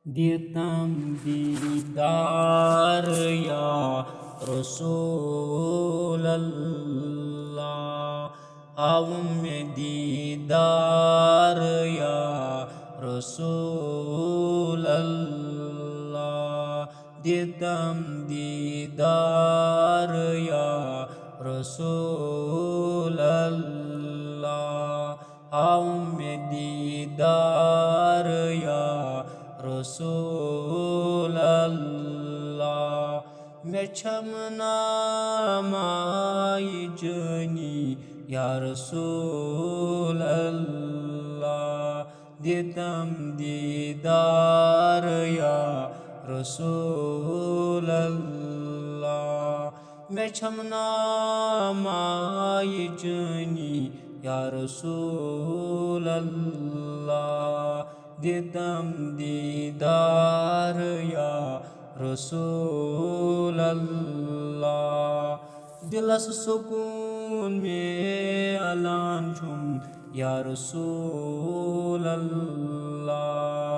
देतम दीदार या रसूल अल्लाह, आव में दीदार या रसूल अल्लाह। देतम दीदार या रसूल अल्लाह, आव में दीदार या रसूल अल्लाह। मैं छमना माई जनी या रसूल अल्लाह, देतम दीदार या रसूल अल्लाह। मैं छमना माई जनी या रसूल अल्लाह, देतम दीदार या रसूल अल्लाह। दिलस सुकून में अलान छुम या रसूल अल्लाह,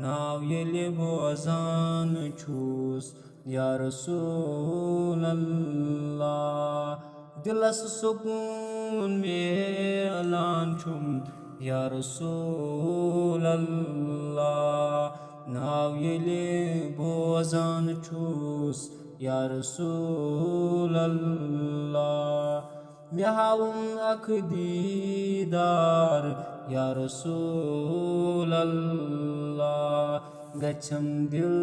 नाव येले बोजान छूस या रसूल अल्लाह। दिलस सुकून में अलान छुम या रसूल अल्लाह, नाव येले बोजान छूस या रसूल अल्लाह। मैं हावुम अख दीदार या रसूल अल्लाह, गच्छम दिल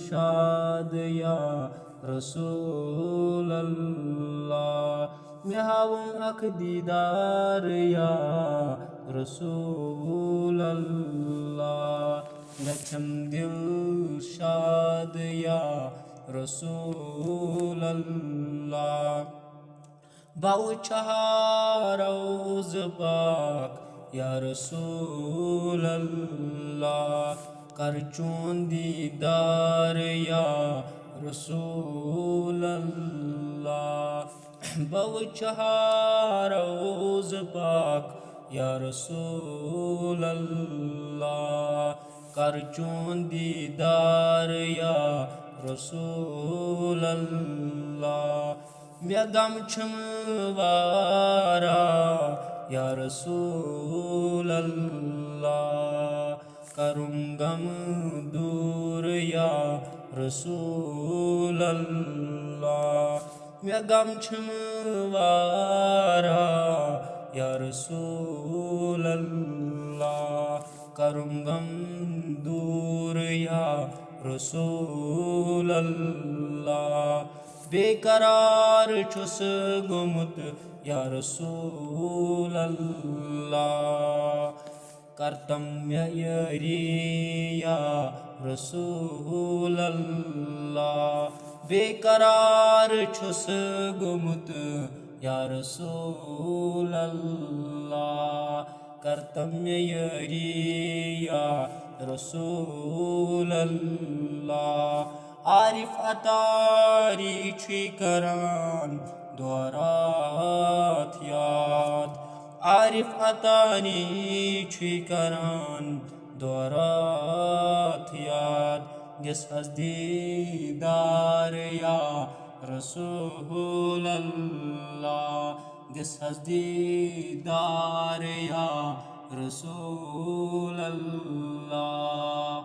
शाद या रसूल अल्लाह। मैं हावुम अख दीदार या रसूल अल्लाह, गच्छम दिल शाद या रसूल अल्लाह। बाउ रौज़ पाक या रसूल अल्लाह, कर चून दीदार या रसूल अल्लाह। बाउ रौज़ पाक या रसूल अल्लाह, कर चून दीदार या रसूल अल्लाह। मैं गम छम वारा या रसूल अल्लाह, करूँ गम दूर या रसूल अल्लाह। मैं गम छम वारा या रसूल अल्लाह, करूँ गम दूर या रसूल अल्लाह। बेकरार छुस गुमुत या रसूल अल्लाह, करतम यारी या रसूल अल्लाह। बेकरार छुस गुमुत या रसूल अल्लाह, करतम यारी या रसूल अल्लाह। आरिफ अतारी छी करान दोरात याद, आरिफ अतारी छी करान दोरात याद। जिस दीदार या रसूल अल्लाह, जिस दीदार या रसूल अल्लाह।